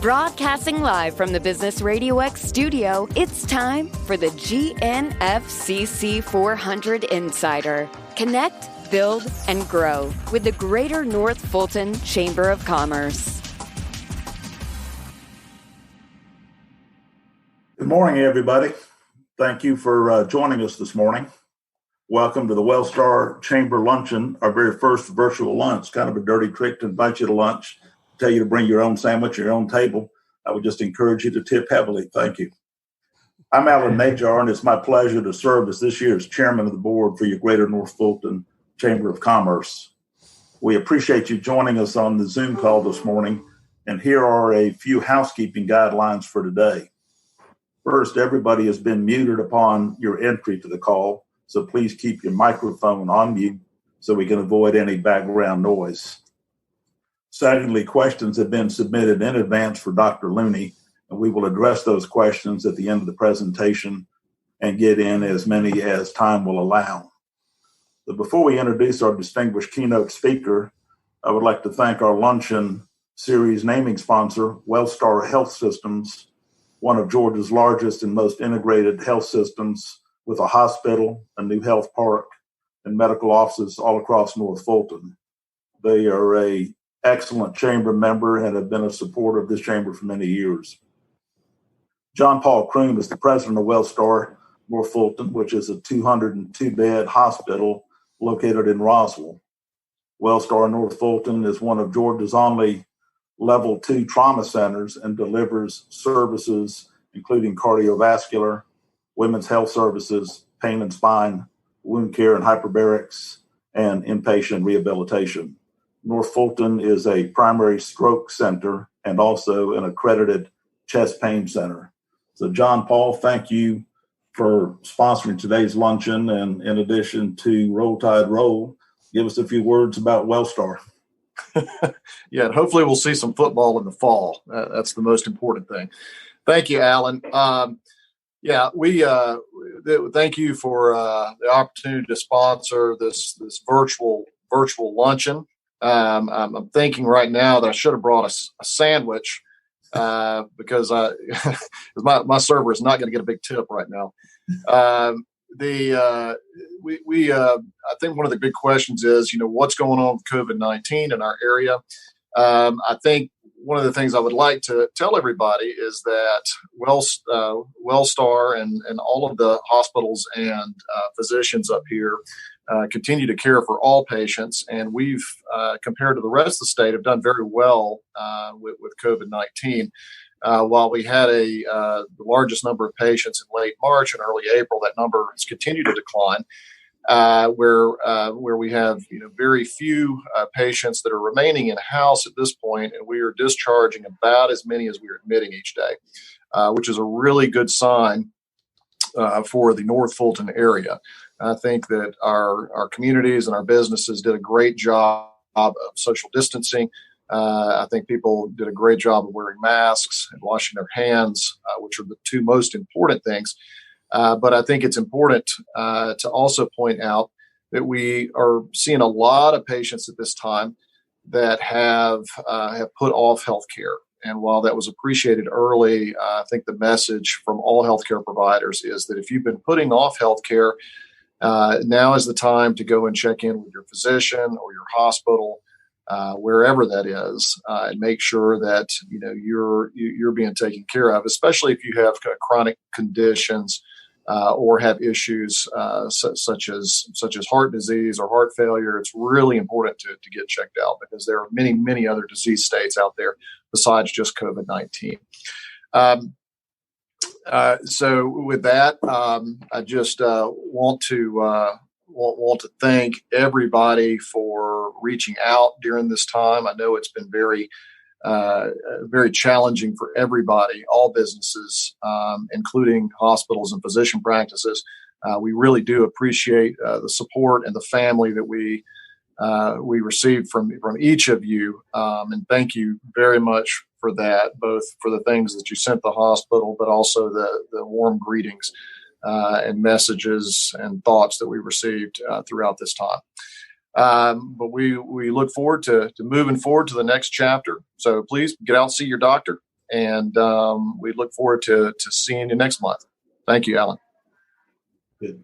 Broadcasting live from the Business RadioX studio, it's time for the GNFCC 400 Insider. Connect, build, and grow with the Greater North Fulton Chamber of Commerce. Good morning, everybody. Thank you for joining us this morning. Welcome to the WellStar Chamber Luncheon, our very first virtual lunch. Kind of a dirty trick to invite you to lunch, tell you to bring your own sandwich, your own table. I would just encourage you to tip heavily. Thank you. I'm Alan Najar, and it's my pleasure to serve as this year's chairman of the board for your Greater North Fulton Chamber of Commerce. We appreciate you joining us on the Zoom call this morning, and here are a few housekeeping guidelines for today. First, everybody has been muted upon your entry to the call, so please keep your microphone on mute so we can avoid any background noise. Secondly, questions have been submitted in advance for Dr. Looney, and we will address those questions at the end of the presentation and get in as many as time will allow. But before we introduce our distinguished keynote speaker, I would like to thank our luncheon series naming sponsor, WellStar Health Systems, one of Georgia's largest and most integrated health systems with a hospital, a new health park, and medical offices all across North Fulton. They are an excellent chamber member and have been a supporter of this chamber for many years. John Paul Kroom is the president of WellStar North Fulton, which is a 202-bed hospital located in Roswell. WellStar North Fulton is one of Georgia's only level 2 trauma centers and delivers services including cardiovascular, women's health services, pain and spine, wound care and hyperbarics, and inpatient rehabilitation. North Fulton is a primary stroke center and also an accredited chest pain center. So John Paul, thank you for sponsoring today's luncheon. And in addition to Roll Tide Roll, give us a few words about WellStar. Yeah, and hopefully we'll see some football in the fall. That's the most important thing. Thank you, Alan. We thank you for the opportunity to sponsor this virtual luncheon. I'm thinking right now that I should have brought a sandwich because my server is not going to get a big tip right now. I think one of the big questions is, what's going on with COVID-19 in our area? I think one of the things I would like to tell everybody is that WellStar and all of the hospitals and physicians up here continue to care for all patients, and we've, compared to the rest of the state, have done very well with COVID-19. While we had the largest number of patients in late March and early April, that number has continued to decline. Where we have very few patients that are remaining in house at this point, and we are discharging about as many as we are admitting each day, which is a really good sign for the North Fulton area. I think that our communities and our businesses did a great job of social distancing. I think people did a great job of wearing masks and washing their hands, which are the two most important things. But I think it's important to also point out that we are seeing a lot of patients at this time that have put off healthcare. And while that was appreciated early, I think the message from all healthcare providers is that if you've been putting off healthcare, now is the time to go and check in with your physician or your hospital, wherever that is, and make sure that you're being taken care of, especially if you have chronic conditions or have issues such as heart disease or heart failure. It's really important to get checked out because there are many other disease states out there besides just COVID-19. So with that, I just want to thank everybody for reaching out during this time. I know it's been very challenging for everybody, all businesses, including hospitals and physician practices. We really do appreciate the support and the family that we received from each of you, and thank you very much for that, both for the things that you sent the hospital, but also the warm greetings and messages and thoughts that we received throughout this time. But we look forward to moving forward to the next chapter. So please get out and see your doctor. and we look forward to seeing you next month. Thank you, Alan. Good.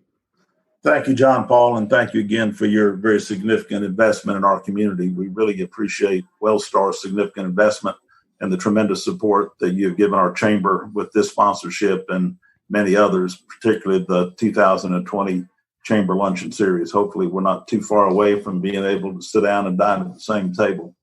Thank you, John Paul, and thank you again for your very significant investment in our community. We really appreciate WellStar's significant investment and the tremendous support that you've given our chamber with this sponsorship and many others, particularly the 2020 Chamber Luncheon Series. Hopefully, we're not too far away from being able to sit down and dine at the same table.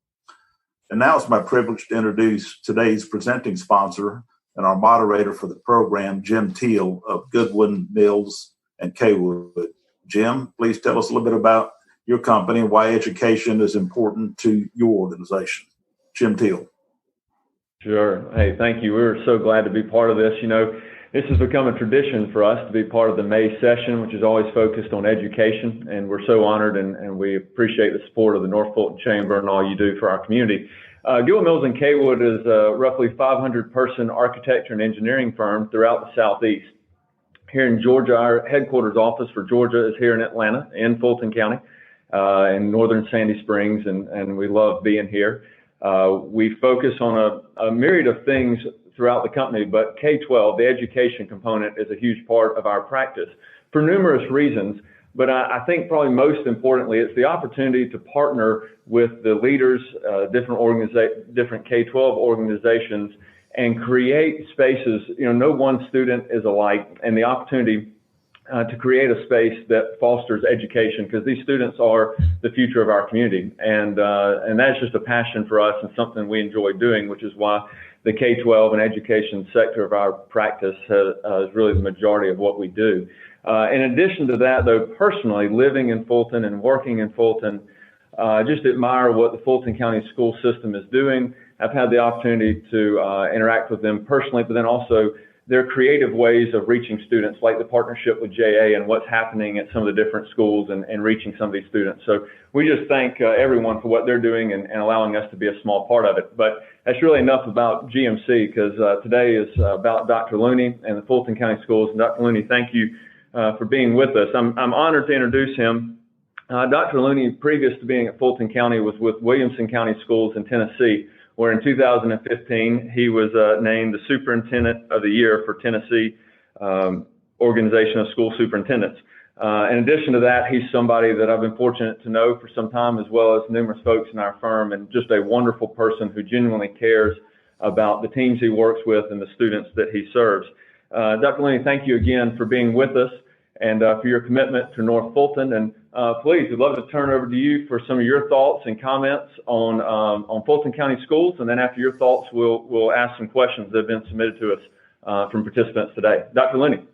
And now it's my privilege to introduce today's presenting sponsor and our moderator for the program, Jim Teal of Goodwin, Mills, and Kaywood. Jim, please tell us a little bit about your company and why education is important to your organization. Jim Teal. Sure. Hey, thank you. We're so glad to be part of this. You know, this has become a tradition for us to be part of the May session, which is always focused on education, and we're so honored and we appreciate the support of the North Fulton Chamber and all you do for our community. Goodwin, Mills and Kaywood is a roughly 500-person architecture and engineering firm throughout the Southeast. Here in Georgia, our headquarters office for Georgia is here in Atlanta, in Fulton County, in northern Sandy Springs, and we love being here. We focus on a myriad of things throughout the company, but K-12, the education component, is a huge part of our practice for numerous reasons. But I think probably most importantly, it's the opportunity to partner with the leaders, different K-12 organizations, and create spaces. You know, no one student is alike, and the opportunity to create a space that fosters education, because these students are the future of our community, and that's just a passion for us and something we enjoy doing, which is why the K-12 and education sector of our practice is really the majority of what we do. In addition to that, though, personally, living in Fulton and working in Fulton, just admire what the Fulton County school system is doing. I've had the opportunity to interact with them personally, but then also their creative ways of reaching students, like the partnership with JA and what's happening at some of the different schools and reaching some of these students. So we just thank everyone for what they're doing and allowing us to be a small part of it. But that's really enough about GMC, because today is about Dr. Looney and the Fulton County Schools. And Dr. Looney, thank you for being with us. I'm honored to introduce him. Dr. Looney, previous to being at Fulton County, was with Williamson County Schools in Tennessee, where in 2015, he was named the Superintendent of the Year for Tennessee Organization of School Superintendents. In addition to that, he's somebody that I've been fortunate to know for some time, as well as numerous folks in our firm, and just a wonderful person who genuinely cares about the teams he works with and the students that he serves. Dr. Looney, thank you again for being with us and for your commitment to North Fulton. And please, we'd love to turn over to you for some of your thoughts and comments on Fulton County Schools. And then after your thoughts, we'll ask some questions that have been submitted to us from participants today. Dr. Looney.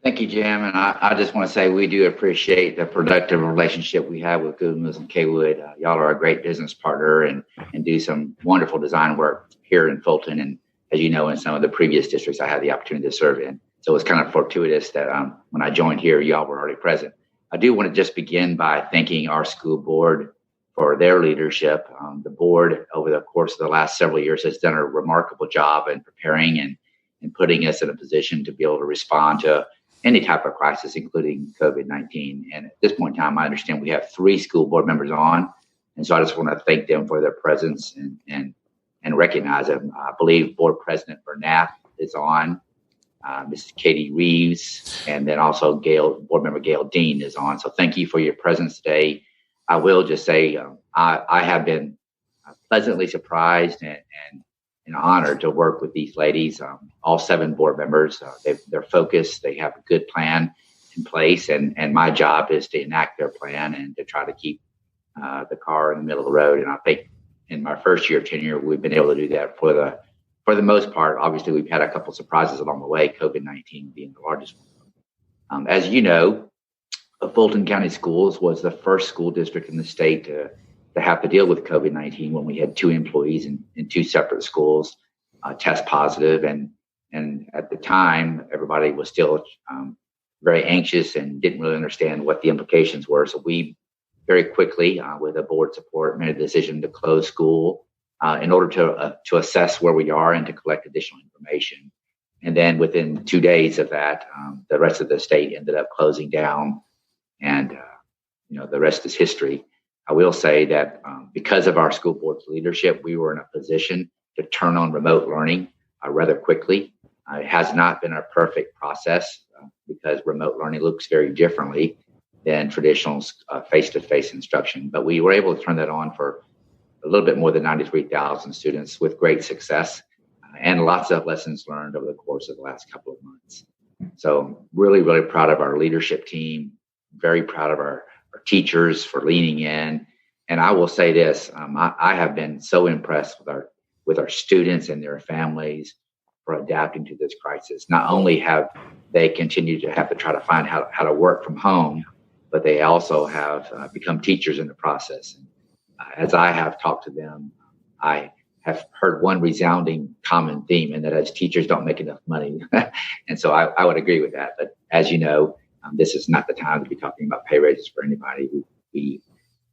Thank you, Jim. And I just want to say we do appreciate the productive relationship we have with Goodwin, Mills and Kaywood. Y'all are a great business partner and do some wonderful design work here in Fulton. And as you know, in some of the previous districts I had the opportunity to serve in. So it's kind of fortuitous that when I joined here, y'all were already present. I do want to just begin by thanking our school board for their leadership. The board, over the course of the last several years, has done a remarkable job in preparing and putting us in a position to be able to respond to any type of crisis, including COVID-19. And at this point in time, I understand we have 3 school board members on. And so I just want to thank them for their presence and recognize them. I believe Board President Burnap is on. Mrs. Katie Reeves, and then also Board Member Gail Dean is on. So thank you for your presence today. I will just say I have been pleasantly surprised and honored to work with these ladies, all 7 board members. They're focused. They have a good plan in place, and my job is to enact their plan and to try to keep the car in the middle of the road. And I think in my first year of tenure, we've been able to do that for the most part. Obviously, we've had a couple of surprises along the way, COVID-19 being the largest one. As you know, Fulton County Schools was the first school district in the state to have to deal with COVID-19 when we had 2 employees in 2 separate schools test positive. And at the time, everybody was still very anxious and didn't really understand what the implications were. So we very quickly, with the board support, made a decision to close school in order to assess where we are and to collect additional information. And then within 2 days of that, the rest of the state ended up closing down, and the rest is history. I will say that because of our school board's leadership, we were in a position turn on remote learning rather quickly. It has not been a perfect process because remote learning looks very differently than traditional face-to-face instruction. But we were able to turn that on for a little bit more than 93,000 students with great success and lots of lessons learned over the course of the last couple of months. So really, really proud of our leadership team, very proud of our teachers for leaning in. And I will say this, I have been so impressed with our students and their families for adapting to this crisis. Not only have they continued to have to try to find how to work from home, but they also have become teachers in the process. And as I have talked to them, I have heard one resounding common theme, and that is teachers don't make enough money. And so I would agree with that. But as you know, this is not the time to be talking about pay raises for anybody. We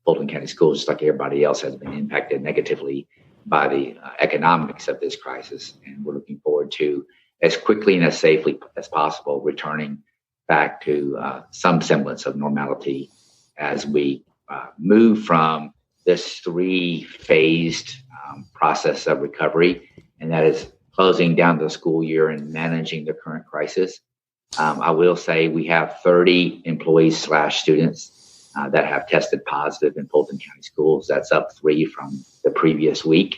Fulton County Schools, just like everybody else, has been impacted negatively by the economics of this crisis. And we're looking forward to, as quickly and as safely as possible, returning back to some semblance of normality as we move from this three-phased process of recovery, and that is closing down the school year and managing the current crisis. I will say we have 30 employees/students that have tested positive in Fulton County Schools. That's up 3 from the previous week.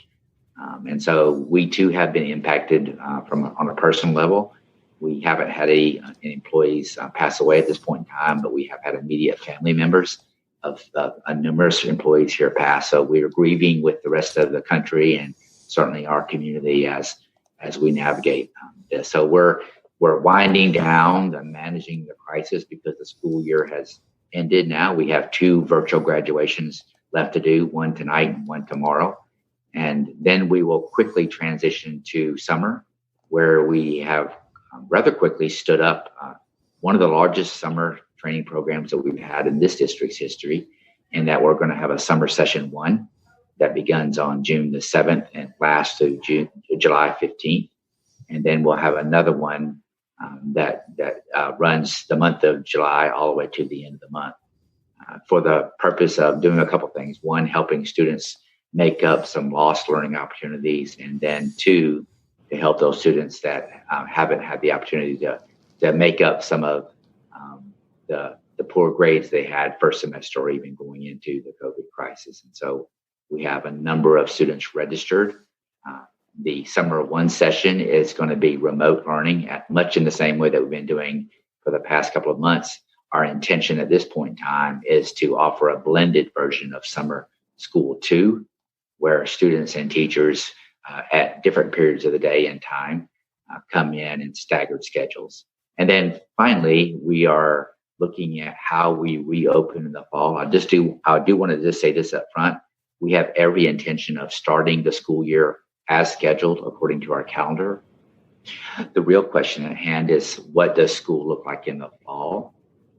And so we too have been impacted on a personal level. We haven't had any employees pass away at this point in time, but we have had immediate family members of numerous employees here pass. So we are grieving with the rest of the country and certainly our community as we navigate this. So we're winding down and managing the crisis because the school year has ended now. We have 2 virtual graduations left to do, one tonight and one tomorrow. And then we will quickly transition to summer, where we have rather quickly stood up one of the largest summer training programs that we've had in this district's history, and that we're going to have a summer session 1 that begins on June the 7th and lasts through July 15th. And then we'll have another one that runs the month of July all the way to the end of the month for the purpose of doing a couple things. 1, helping students make up some lost learning opportunities, and then 2, to help those students that haven't had the opportunity to make up some of the poor grades they had first semester or even going into the COVID crisis. And so we have a number of students registered. The summer 1 session is going to be remote learning much in the same way that we've been doing for the past couple of months. Our intention at this point in time is to offer a blended version of summer school 2, where students and teachers at different periods of the day and time come in staggered schedules. And then finally, we are looking at how we reopen in the fall. I do want to just say this up front. We have every intention of starting the school year as scheduled according to our calendar. The real question at hand is, what does school look like in the fall?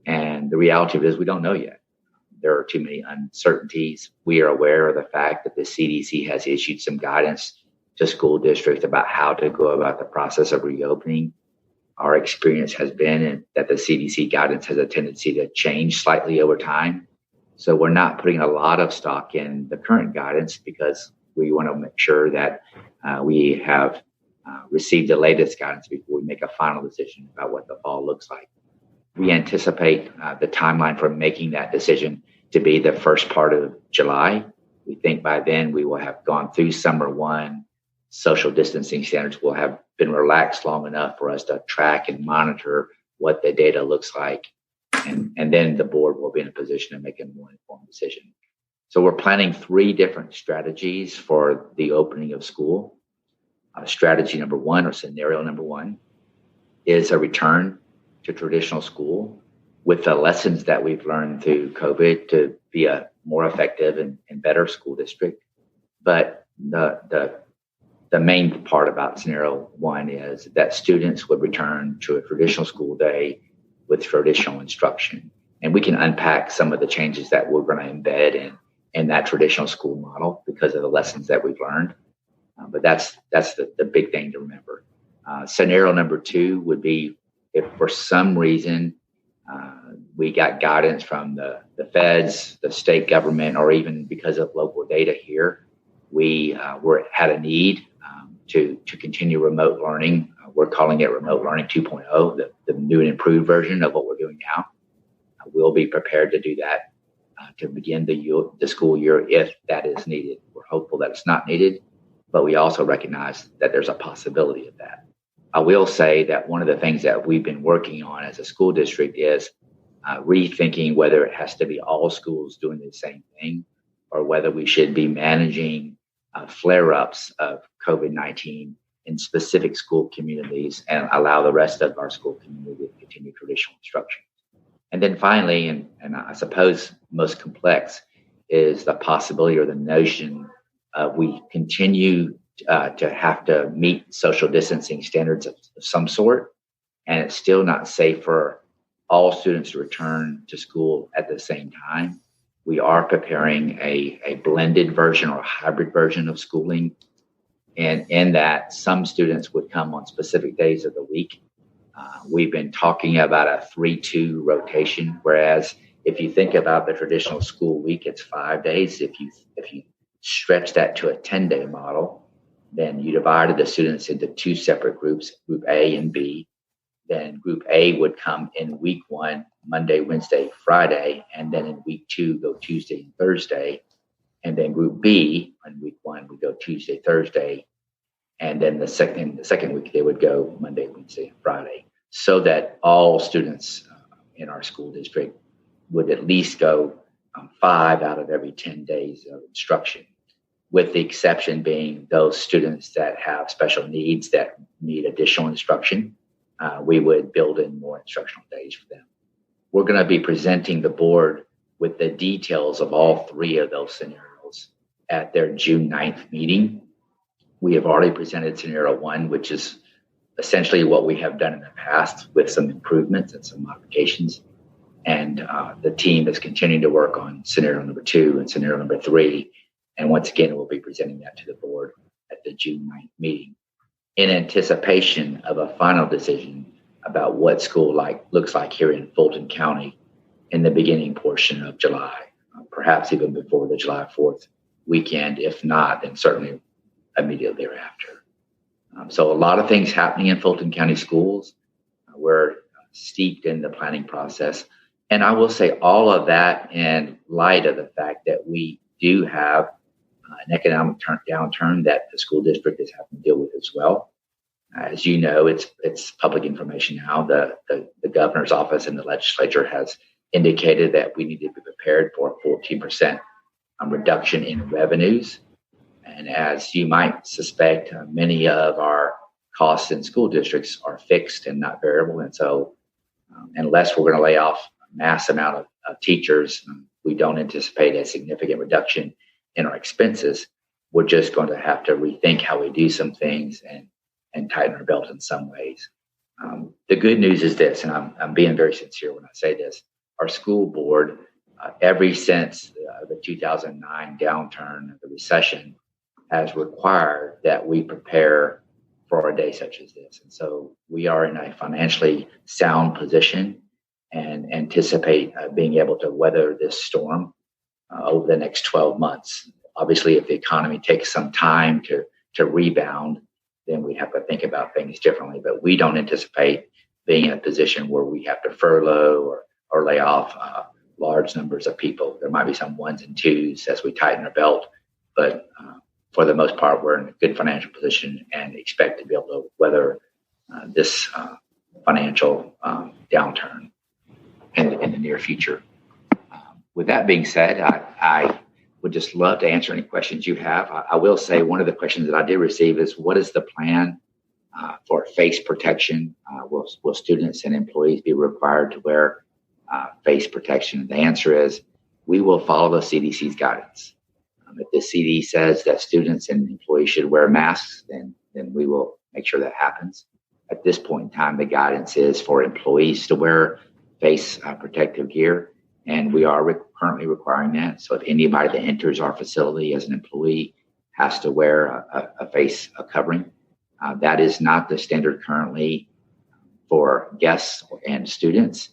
And the reality of it is we don't know yet. There are too many uncertainties. We are aware of the fact that the CDC has issued some guidance to school districts about how to go about the process of reopening. Our experience has been that the CDC guidance has a tendency to change slightly over time. So we're not putting a lot of stock in the current guidance because we want to make sure that we have received the latest guidance before we make a final decision about what the fall looks like. We anticipate the timeline for making that decision to be the first part of July. We think by then we will have gone through summer 1. Social distancing standards will have been relaxed long enough for us to track and monitor what the data looks like. And then the board will be in a position to make a more informed decision. So we're planning 3 different strategies for the opening of school. Strategy number 1, or scenario number 1, is a return to traditional school with the lessons that we've learned through COVID to be a more effective and better school district. But the main part about scenario 1 is that students would return to a traditional school day with traditional instruction. And we can unpack some of the changes that we're going to embed in that traditional school model because of the lessons that we've learned. But that's the big thing to remember. Scenario number 2 would be if for some reason we got guidance from the feds, the state government, or even because of local data here, we had a need to continue remote learning. We're calling it Remote Learning 2.0, the new and improved version of what we're doing now. We'll be prepared to do that to begin the school year if that is needed. We're hopeful that it's not needed, but we also recognize that there's a possibility of that. I will say that one of the things that we've been working on as a school district is rethinking whether it has to be all schools doing the same thing or whether we should be managing flare-ups of COVID-19 in specific school communities and allow the rest of our school community to continue traditional instruction. And then finally, and I suppose most complex, is the possibility or the notion of we continue to have to meet social distancing standards of some sort, and it's still not safe for all students to return to school at the same time. We are preparing a blended version or a hybrid version of schooling, and in that some students would come on specific days of the week. We've been talking about a 3-2 rotation, whereas if you think about the traditional school week, it's 5 days. If you stretch that to a 10-day model, then you divided the students into two separate groups, Group A and B. Then Group A would come in week 1, Monday, Wednesday, Friday, and then in week 2, go Tuesday and Thursday. And then Group B, in week 1, would go Tuesday, Thursday. And then the second week, they would go Monday, Wednesday, and Friday, so that all students in our school district would at least go 5 out of every 10 days of instruction, with the exception being those students that have special needs that need additional instruction. We would build in more instructional days for them. We're going to be presenting the board with the details of all 3 of those scenarios at their June 9th meeting. We have already presented scenario 1, which is essentially what we have done in the past with some improvements and some modifications. And the team is continuing to work on scenario number 2 and scenario number 3. And once again, we'll be presenting that to the board at the June 9th meeting in anticipation of a final decision about what school looks like here in Fulton County in the beginning portion of July, perhaps even before the July 4th weekend. If not, then certainly immediately thereafter. So a lot of things happening in Fulton County Schools. We're steeped in the planning process. And I will say all of that in light of the fact that we do have an economic downturn that the school district is having to deal with as well. As you know, it's public information now. The governor's office and the legislature has indicated that we need to be prepared for a 14% reduction in revenues. And as you might suspect, many of our costs in school districts are fixed and not variable. And so unless we're going to lay off a mass amount of teachers, we don't anticipate a significant reduction in our expenses. We're just going to have to rethink how we do some things and tighten our belt in some ways. The good news is this, and I'm being very sincere when I say this, our school board, ever since the 2009 downturn of the recession, has required that we prepare for a day such as this. And so we are in a financially sound position and anticipate being able to weather this storm over the next 12 months. Obviously, if the economy takes some time to rebound, then we have to think about things differently. But we don't anticipate being in a position where we have to furlough or lay off large numbers of people. There might be some 1s and 2s as we tighten our belt, but for the most part, we're in a good financial position and expect to be able to weather this financial downturn in the near future. With that being said, I would just love to answer any questions you have. I will say one of the questions that I did receive is, what is the plan for face protection? Will students and employees be required to wear face protection? The answer is, we will follow the CDC's guidance. If the CD says that students and employees should wear masks, then we will make sure that happens. At this point in time, the guidance is for employees to wear face protective gear, and we are currently requiring that. So if anybody that enters our facility as an employee has to wear a face covering, that is not the standard currently for guests and students,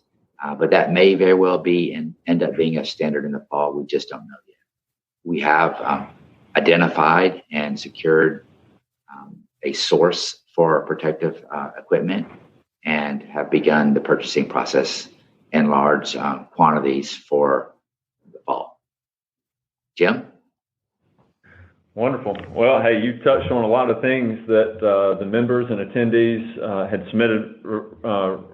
but that may very well be and end up being a standard in the fall. We just don't know yet. We have identified and secured a a source for protective equipment and have begun the purchasing process in large quantities for the fall. Jim? Wonderful. Well, hey, you touched on a lot of things that the members and attendees had submitted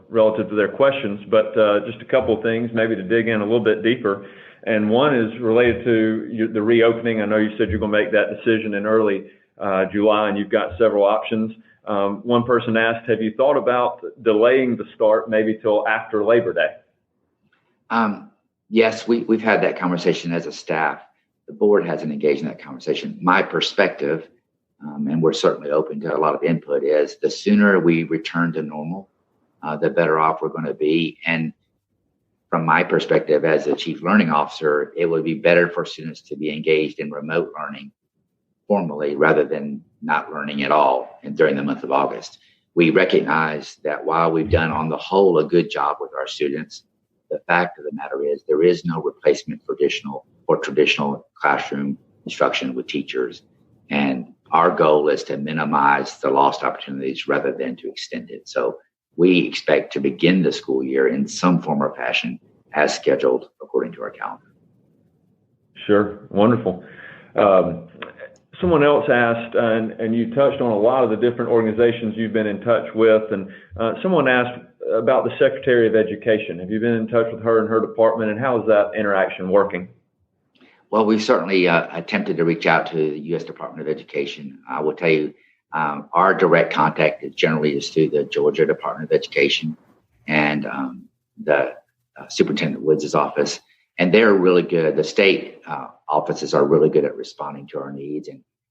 relative to their questions, but just a couple of things maybe to dig in a little bit deeper. And one is related to the reopening. I know you said you're going to make that decision in early July, and you've got several options. One person asked, have you thought about delaying the start maybe till after Labor Day? Yes, we've had that conversation as a staff. The board hasn't engaged in that conversation. My perspective, and we're certainly open to a lot of input, is the sooner we return to normal, the better off we're going to be. And from my perspective as a chief learning officer, it would be better for students to be engaged in remote learning formally rather than not learning at all during the month of August. We recognize that while we've done on the whole a good job with our students, the fact of the matter is there is no replacement for traditional classroom instruction with teachers. And our goal is to minimize the lost opportunities rather than to extend it. So we expect to begin the school year in some form or fashion as scheduled according to our calendar. Sure. Wonderful. Someone else asked, and you touched on a lot of the different organizations you've been in touch with, and someone asked about the Secretary of Education. Have you been in touch with her and her department, and how is that interaction working? Well, we certainly attempted to reach out to the U.S. Department of Education. I will tell you, our direct contact generally is through the Georgia Department of Education and the Superintendent Woods' office. And they're really good. The state offices are really good at responding to our needs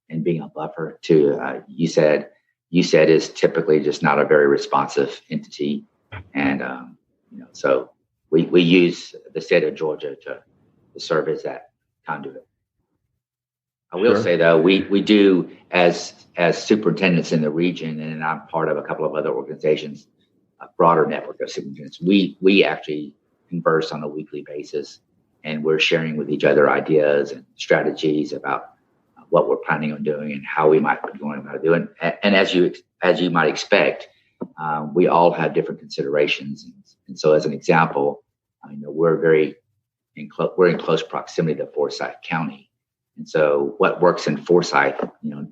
and being a buffer to, you said is typically just not a very responsive entity. And, so we use the state of Georgia to serve as that conduit. I will say, though, we do, as superintendents in the region, and I'm part of a couple of other organizations, a broader network of superintendents, we actually converse on a weekly basis, and we're sharing with each other ideas and strategies about what we're planning on doing and how we might be going about doing. And as you might expect, we all have different considerations. And so, as an example, we're in close proximity to Forsyth County. And so what works in Forsyth,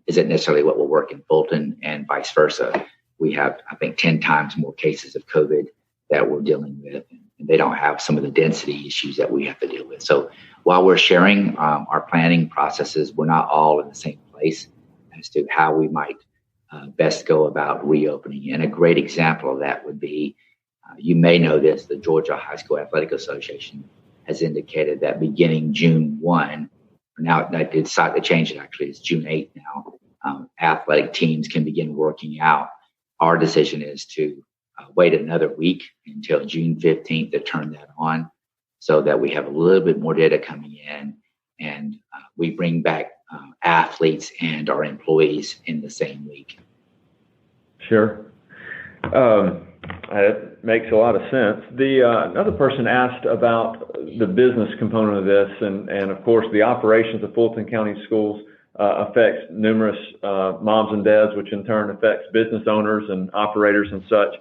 isn't necessarily what will work in Fulton, and vice versa. We have, I think, 10 times more cases of COVID that we're dealing with, and they don't have some of the density issues that we have to deal with. So while we're sharing our planning processes, we're not all in the same place as to how we might best go about reopening. And a great example of that would be, you may know this, the Georgia High School Athletic Association has indicated that beginning June 1, now they decided to change it, actually, it's June 8 now, athletic teams can begin working out. Our decision is to wait another week until June 15th to turn that on so that we have a little bit more data coming in, and we bring back athletes and our employees in the same week. Sure. It makes a lot of sense. Another person asked about the business component of this, and of course the operations of Fulton County Schools affects numerous moms and dads, which in turn affects business owners and operators and such.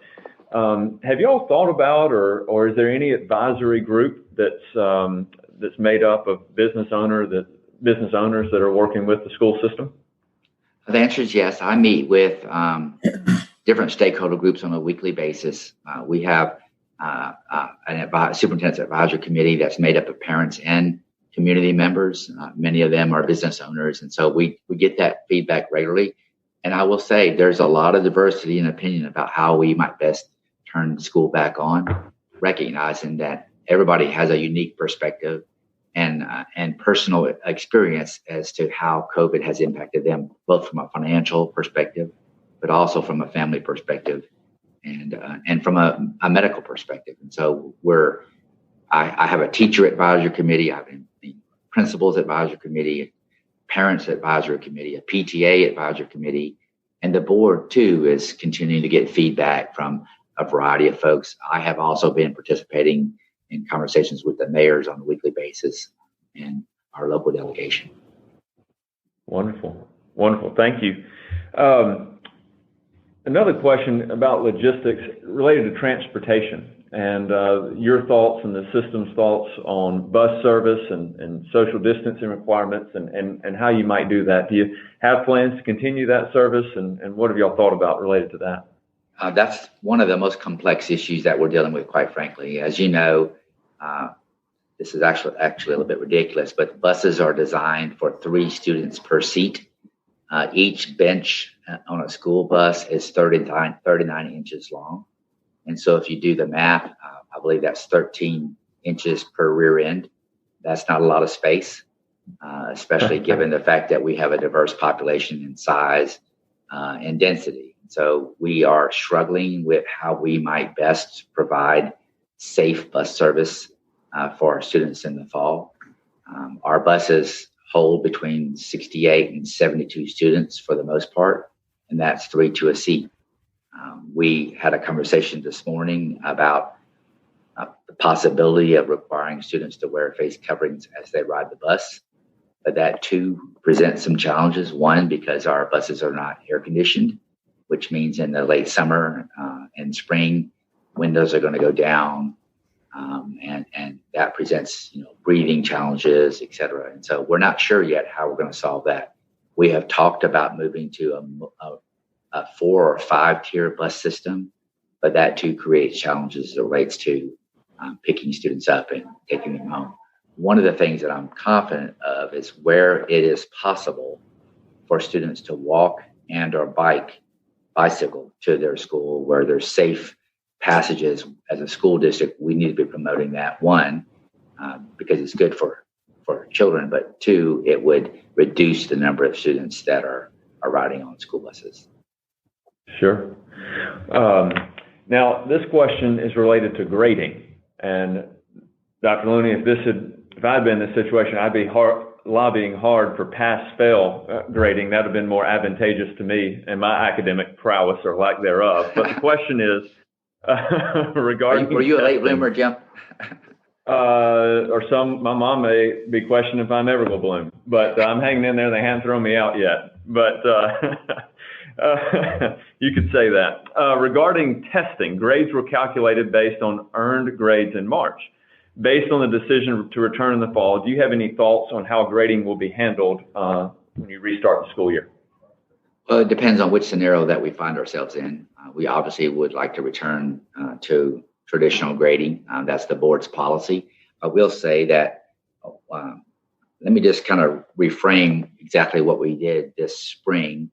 Have you all thought about, or is there any advisory group that's made up of business owners that are working with the school system? The answer is yes. I meet with different stakeholder groups on a weekly basis. We have a superintendent's advisory committee that's made up of parents and community members. Many of them are business owners. And so we get that feedback regularly. And I will say there's a lot of diversity in opinion about how we might best turn school back on, recognizing that everybody has a unique perspective and personal experience as to how COVID has impacted them, both from a financial perspective, but also from a family perspective and from a medical perspective. And so I have a teacher advisory committee, I have a principals advisory committee, parents advisory committee, a PTA advisory committee, and the board too is continuing to get feedback from a variety of folks. I have also been participating in conversations with the mayors on a weekly basis and our local delegation. Wonderful. Thank you. Another question about logistics related to transportation and your thoughts and the system's thoughts on bus service and social distancing requirements and how you might do that. Do you have plans to continue that service, and what have y'all thought about related to that? That's one of the most complex issues that we're dealing with, quite frankly. As you know, this is actually a little bit ridiculous, but buses are designed for 3 students per seat. Each bench on a school bus is 39 inches long. And so if you do the math, I believe that's 13 inches per rear end. That's not a lot of space, especially given the fact that we have a diverse population in size and density. So we are struggling with how we might best provide safe bus service for our students in the fall. Our buses hold between 68 and 72 students for the most part, and that's 3 to a seat. We had a conversation this morning about the possibility of requiring students to wear face coverings as they ride the bus, but that too presents some challenges. One, because our buses are not air conditioned, which means in the late summer and spring, windows are going to go down, and that presents breathing challenges, et cetera. And so we're not sure yet how we're going to solve that. We have talked about moving to a 4 or 5 tier bus system, but that too creates challenges as it relates to picking students up and taking them home. One of the things that I'm confident of is where it is possible for students to walk and or bicycle to their school, where there's safe passages. As a school district, we need to be promoting that. One, because it's good for children, but 2, it would reduce the number of students that are riding on school buses. Sure. Now, this question is related to grading. And Dr. Looney, if I had been in this situation, I'd be lobbying hard for pass-fail grading. That would have been more advantageous to me and my academic prowess or lack thereof. But the question is regarding... Were you a late bloomer, Jim? My mom may be questioning if I'm ever going to bloom. But I'm hanging in there. They haven't thrown me out yet. But... you could say that. Regarding testing, grades were calculated based on earned grades in March. Based on the decision to return in the fall, do you have any thoughts on how grading will be handled when you restart the school year? Well, it depends on which scenario that we find ourselves in. We obviously would like to return to traditional grading. That's the board's policy. I will say that, let me just kind of reframe exactly what we did this spring.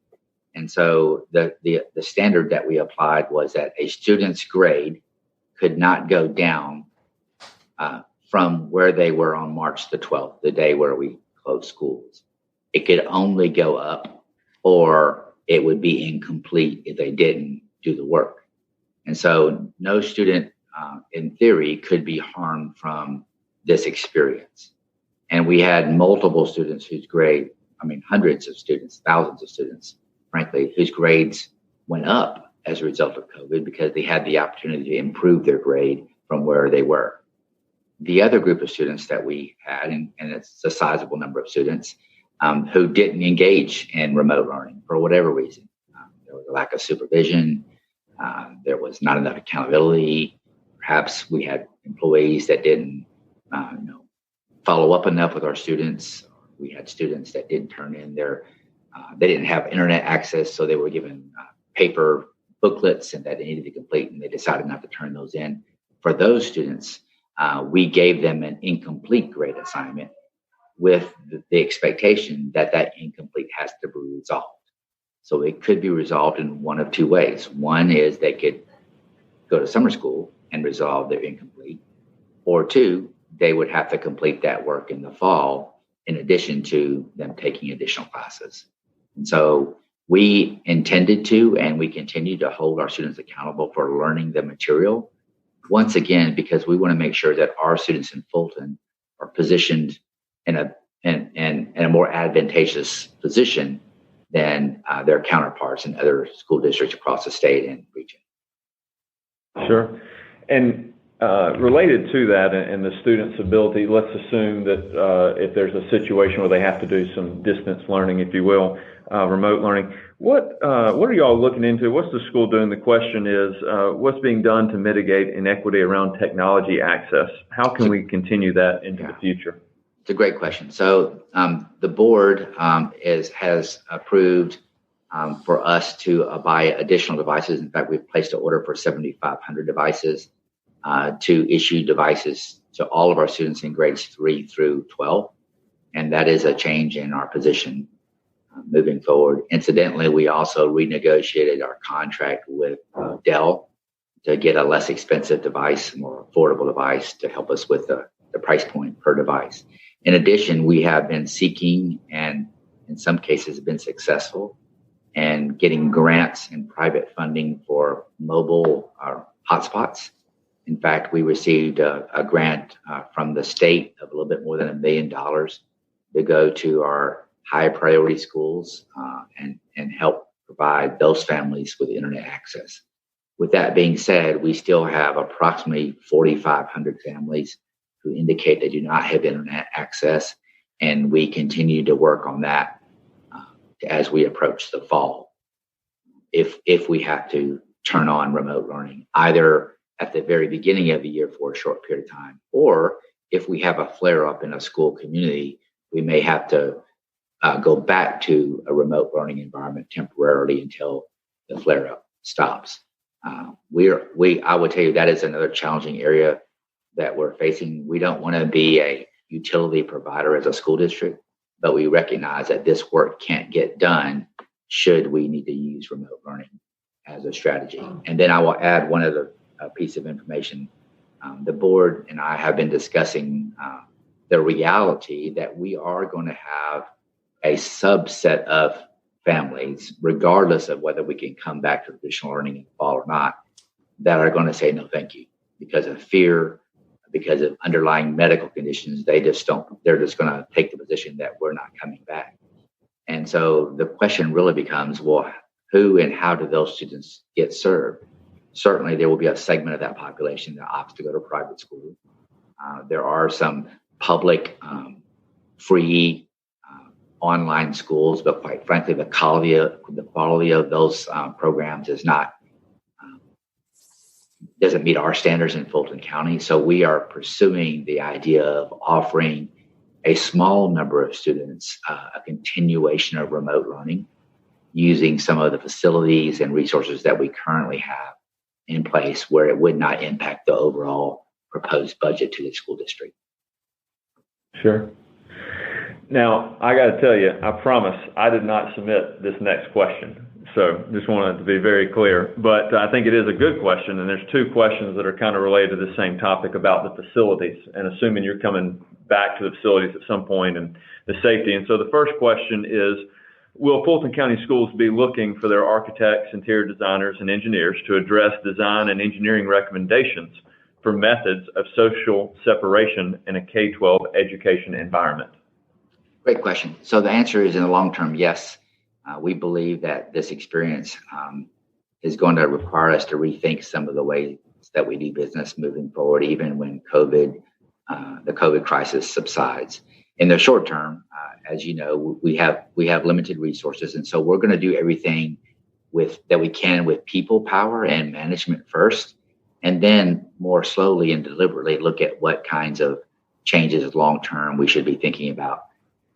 And so the standard that we applied was that a student's grade could not go down from where they were on March the 12th, the day where we closed schools. It could only go up, or it would be incomplete if they didn't do the work. And so no student, in theory, could be harmed from this experience. And we had multiple students whose grade, hundreds of students, thousands of students, frankly, whose grades went up as a result of COVID because they had the opportunity to improve their grade from where they were. The other group of students that we had, and it's a sizable number of students, who didn't engage in remote learning for whatever reason. There was a lack of supervision. There was not enough accountability. Perhaps we had employees that didn't follow up enough with our students. We had students that didn't turn in they didn't have internet access, so they were given paper booklets and that they needed to complete, and they decided not to turn those in. For those students, we gave them an incomplete grade assignment with the expectation that incomplete has to be resolved. So it could be resolved in one of 2 ways. One is they could go to summer school and resolve their incomplete, or 2, they would have to complete that work in the fall in addition to them taking additional classes. And so we intended to, and we continue to hold our students accountable for learning the material. Once again, because we want to make sure that our students in Fulton are positioned in a more advantageous position than their counterparts in other school districts across the state and region. Sure. And Related to that and the student's ability, let's assume that if there's a situation where they have to do some distance learning, if you will, remote learning, what are y'all looking into? What's the school doing? The question is, what's being done to mitigate inequity around technology access? How can we continue that into the future? It's a great question. So the board has approved for us to buy additional devices. In fact, we've placed an order for 7,500 devices to issue devices to all of our students in grades 3 through 12. And that is a change in our position moving forward. Incidentally, we also renegotiated our contract with Dell to get a less expensive device, more affordable device to help us with the price point per device. In addition, we have been seeking and in some cases been successful in getting grants and private funding for mobile hotspots. In fact, we received a grant from the state of a little bit more than $1 million to go to our high priority schools and help provide those families with internet access. With that being said, we still have approximately 4,500 families who indicate they do not have internet access, and we continue to work on that as we approach the fall. If we have to turn on remote learning, either at the very beginning of the year for a short period of time, or if we have a flare-up in a school community, we may have to go back to a remote learning environment temporarily until the flare-up stops. I would tell you that is another challenging area that we're facing. We don't want to be a utility provider as a school district, but we recognize that this work can't get done should we need to use remote learning as a strategy. And then I will add one other piece of information. The board and I have been discussing the reality that we are going to have a subset of families, regardless of whether we can come back to traditional learning in the fall or not, that are going to say no thank you because of fear, because of underlying medical conditions. They're just going to take the position that we're not coming back. And so the question really becomes, well, who and how do those students get served? Certainly there will be a segment of that population that opts to go to private school. There are some public free online schools, but quite frankly, the quality of those programs is not doesn't meet our standards in Fulton County. So we are pursuing the idea of offering a small number of students a continuation of remote learning using some of the facilities and resources that we currently have in place where it would not impact the overall proposed budget to the school district. Sure. Now, I got to tell you, I promise I did not submit this next question. So just wanted to be very clear. But I think it is a good question. And there's two questions that are kind of related to the same topic about the facilities and assuming you're coming back to the facilities at some point and the safety. And so the first question is, will Fulton County Schools be looking for their architects, interior designers, and engineers to address design and engineering recommendations for methods of social separation in a K-12 education environment? Great question. So the answer is in the long term, yes. We believe that this experience is going to require us to rethink some of the ways that we do business moving forward, even when the COVID crisis subsides. In the short term, as you know, we have limited resources, and so we're going to do everything that we can with people power and management first, and then more slowly and deliberately look at what kinds of changes long term we should be thinking about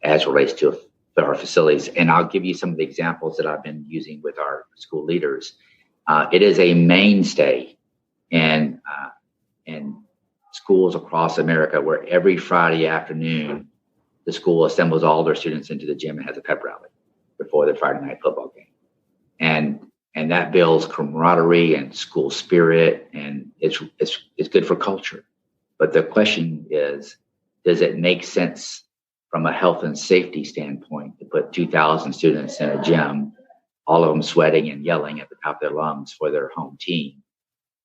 as relates to our facilities. And I'll give you some of the examples that I've been using with our school leaders. It is a mainstay in schools across America where every Friday afternoon, the school assembles all their students into the gym and has a pep rally before the Friday night football game. And that builds camaraderie and school spirit, and it's good for culture. But the question is, does it make sense from a health and safety standpoint to put 2,000 students in a gym, all of them sweating and yelling at the top of their lungs for their home team,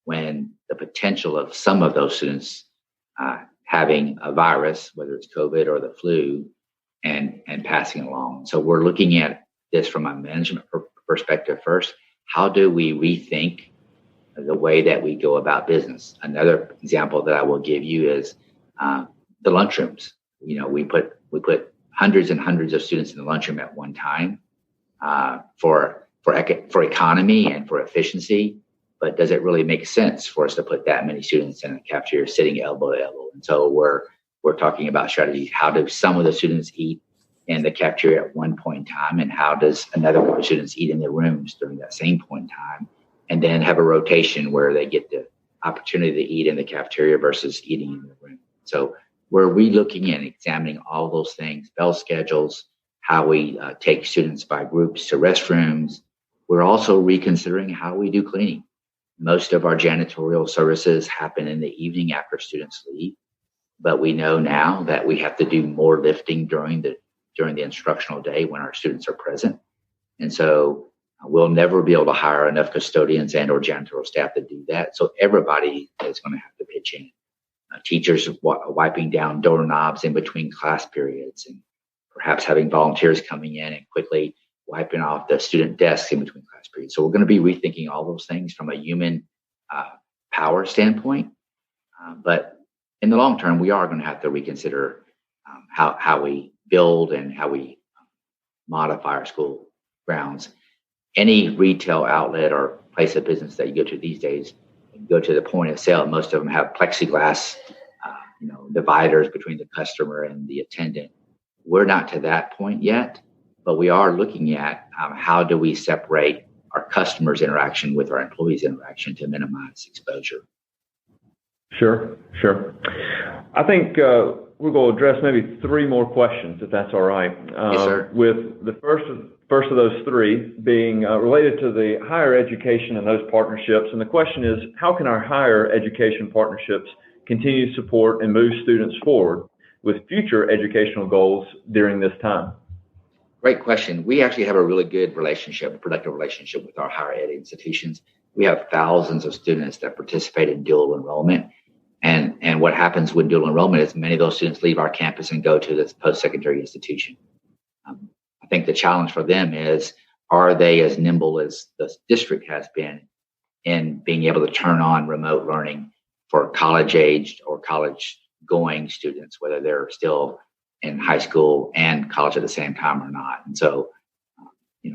when the potential of some of those students having a virus, whether it's COVID or the flu, and passing along? So we're looking at this from a management perspective first. How do we rethink the way that we go about business. Another example that I will give you is the lunchrooms. We put hundreds and hundreds of students in the lunchroom at one time for economy and for efficiency. But does it really make sense for us to put that many students in a cafeteria sitting elbow to elbow? And so we're talking about strategies. How do some of the students eat in the cafeteria at one point in time, and how does another group of students eat in their rooms during that same point in time, and then have a rotation where they get the opportunity to eat in the cafeteria versus eating in the room. So we're relooking and examining all those things, bell schedules, how we take students by groups to restrooms. We're also reconsidering how we do cleaning. Most of our janitorial services happen in the evening after students leave, but we know now that we have to do more lifting during the instructional day when our students are present. And so we'll never be able to hire enough custodians and or janitorial staff to do that. So everybody is going to have to pitch in. Teachers wiping down doorknobs in between class periods, and perhaps having volunteers coming in and quickly wiping off the student desks in between class periods. So we're going to be rethinking all those things from a human power standpoint. But in the long term, we are going to have to reconsider how we build and how we modify our school grounds. Any retail outlet or place of business that you go to these days, you go to the point of sale, most of them have plexiglass, dividers between the customer and the attendant. We're not to that point yet, but we are looking at how do we separate our customers' interaction with our employees' interaction to minimize exposure. Sure. I think we're going to address maybe three more questions, if that's all right. Yes, sir. With the first of those three being related to the higher education and those partnerships. And the question is, how can our higher education partnerships continue to support and move students forward with future educational goals during this time? Great question. We actually have a really good relationship, a productive relationship with our higher ed institutions. We have thousands of students that participate in dual enrollment. And what happens with dual enrollment is many of those students leave our campus and go to this post-secondary institution. I think the challenge for them is, are they as nimble as the district has been in being able to turn on remote learning for college-aged or college-going students, whether they're still in high school and college at the same time or not? And so,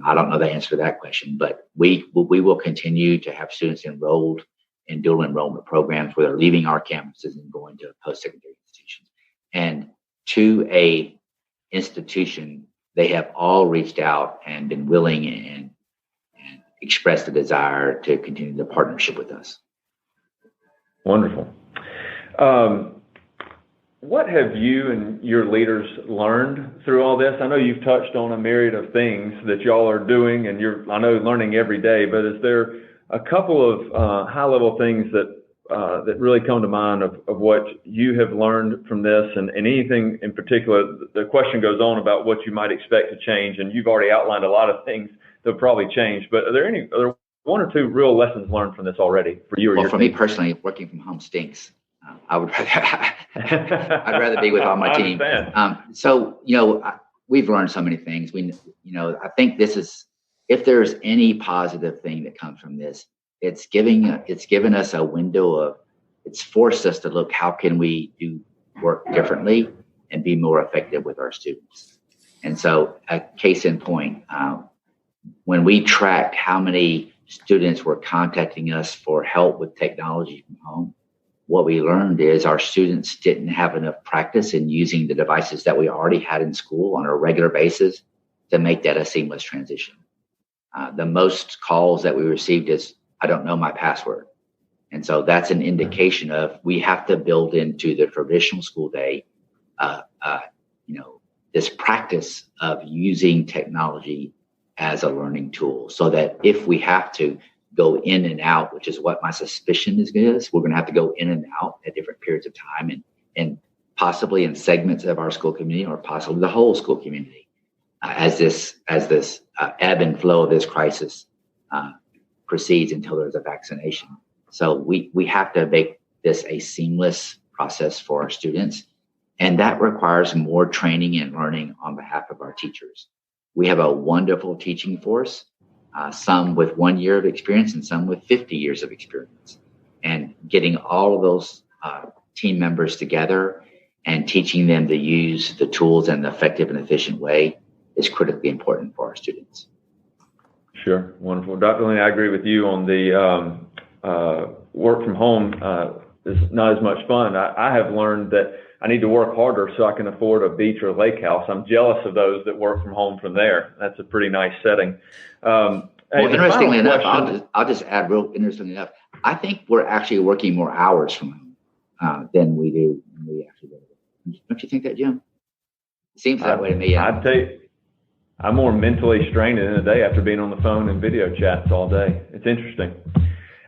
I don't know the answer to that question, but we will continue to have students enrolled in dual enrollment programs where they're leaving our campuses and going to post-secondary institutions. And to a institution, they have all reached out and been willing and expressed a desire to continue the partnership with us. Wonderful. What have you and your leaders learned through all this? I know you've touched on a myriad of things that y'all are doing, and I know learning every day, but is there a couple of high-level things that really come to mind of what you have learned from this, and anything in particular? The question goes on about what you might expect to change, and you've already outlined a lot of things that will probably change, but are there one or two real lessons learned from this already for you or your team? Me personally, working from home stinks. I would I'd rather be with all my team. So we've learned so many things. I think this is, if there's any positive thing that comes from this, it's given us a window of, it's forced us to look, how can we do work differently and be more effective with our students? And so, a case in point, when we tracked how many students were contacting us for help with technology from home, what we learned is our students didn't have enough practice in using the devices that we already had in school on a regular basis to make that a seamless transition. The most calls that we received is, I don't know my password. And so that's an indication of, we have to build into the traditional school day, this practice of using technology as a learning tool, so that if we have to go in and out, which is what my suspicion is, we're going to have to go in and out at different periods of time, and possibly in segments of our school community, or possibly the whole school community, as this ebb and flow of this crisis proceeds until there's a vaccination. So we have to make this a seamless process for our students, and that requires more training and learning on behalf of our teachers. We have a wonderful teaching force. some with 1 year of experience and some with 50 years of experience. And getting all of those team members together and teaching them to use the tools in an effective and efficient way is critically important for our students. Sure. Wonderful. Dr. Looney, I agree with you on the work from home is not as much fun. I have learned that I need to work harder so I can afford a beach or a lake house. I'm jealous of those that work from home from there. That's a pretty nice setting. Well, interestingly enough, I'll just add real interestingly enough, I think we're actually working more hours from home than we do when we actually go. Don't you think that, Jim? It seems that way to me. I'd say I'm more mentally strained in a day after being on the phone and video chats all day. It's interesting.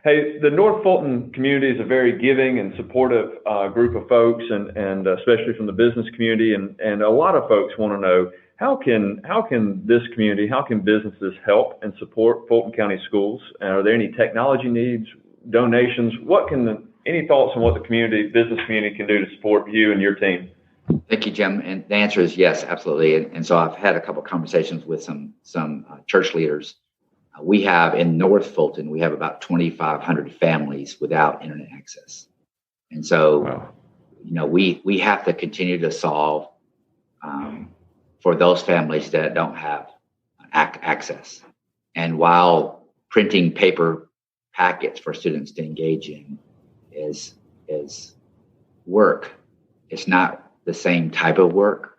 Hey, the North Fulton community is a very giving and supportive group of folks, and especially from the business community. And a lot of folks want to know, how can this community, how can businesses help and support Fulton County Schools? Are there any technology needs, donations? Any thoughts on what the business community can do to support you and your team? Thank you, Jim. And the answer is yes, absolutely. And so I've had a couple of conversations with some church leaders. We have in North Fulton, we have about 2,500 families without internet access. And so, wow, we have to continue to solve for those families that don't have access. And while printing paper packets for students to engage in is work, it's not the same type of work.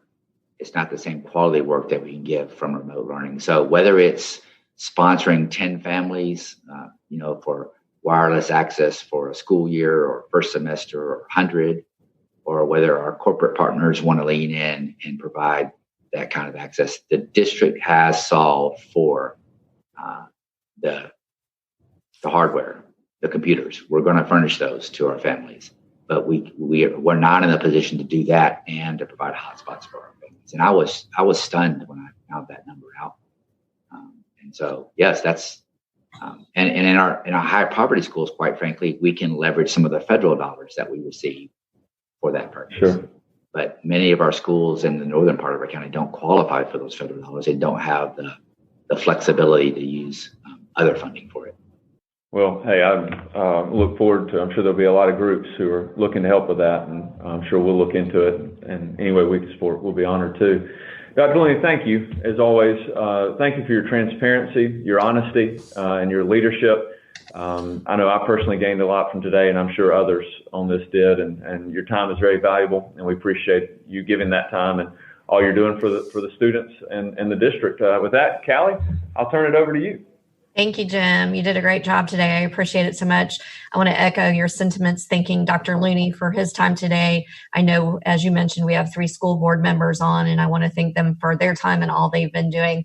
It's not the same quality work that we can give from remote learning. So whether it's sponsoring 10 families, for wireless access for a school year or first semester or 100, or whether our corporate partners want to lean in and provide that kind of access, the district has solved for the hardware, the computers. We're going to furnish those to our families, but we're not in a position to do that and to provide hotspots for our families. And I was stunned when I found that number out. And so, yes, that's and in our high poverty schools, quite frankly, we can leverage some of the federal dollars that we receive for that purpose. Sure. But many of our schools in the northern part of our county don't qualify for those federal dollars. They don't have the flexibility to use other funding for it. Well, hey, I look forward to, I'm sure there'll be a lot of groups who are looking to help with that, and I'm sure we'll look into it. And any way we can support, we'll be honored too. Dr. Looney, thank you, as always. Thank you for your transparency, your honesty, and your leadership. I know I personally gained a lot from today, and I'm sure others on this did, and your time is very valuable, and we appreciate you giving that time and all you're doing for the students and the district. With that, Callie, I'll turn it over to you. Thank you, Jim. You did a great job today. I appreciate it so much. I want to echo your sentiments, thanking Dr. Looney for his time today. I know, as you mentioned, we have 3 school board members on, and I want to thank them for their time and all they've been doing.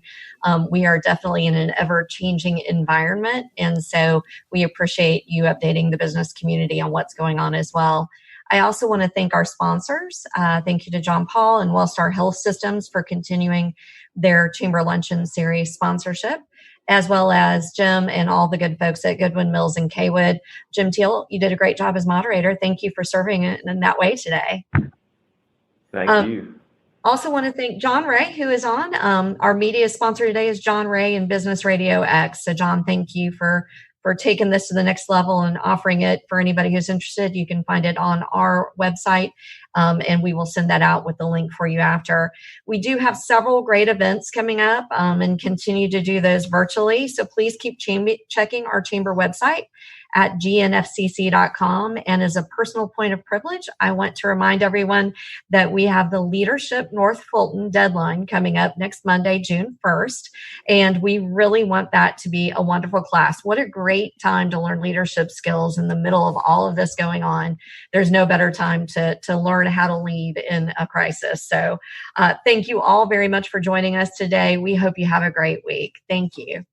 We are definitely in an ever-changing environment, and so we appreciate you updating the business community on what's going on as well. I also want to thank our sponsors. Thank you to John Paul and WellStar Health Systems for continuing their Chamber Luncheon Series sponsorship, as well as Jim and all the good folks at Goodwin Mills and Kaywood. Jim Teal, you did a great job as moderator. Thank you for serving it in that way today. Thank you. Also want to thank John Ray, who is on. Our media sponsor today is John Ray and Business RadioX. So John, thank you for taking this to the next level and offering it for anybody who's interested. You can find it on our website, and we will send that out with the link for you after. We do have several great events coming up and continue to do those virtually. So please keep checking our chamber website at GNFCC.com. And as a personal point of privilege, I want to remind everyone that we have the Leadership North Fulton deadline coming up next Monday, June 1st. And we really want that to be a wonderful class. What a great time to learn leadership skills in the middle of all of this going on. There's no better time to learn how to lead in a crisis. So thank you all very much for joining us today. We hope you have a great week. Thank you.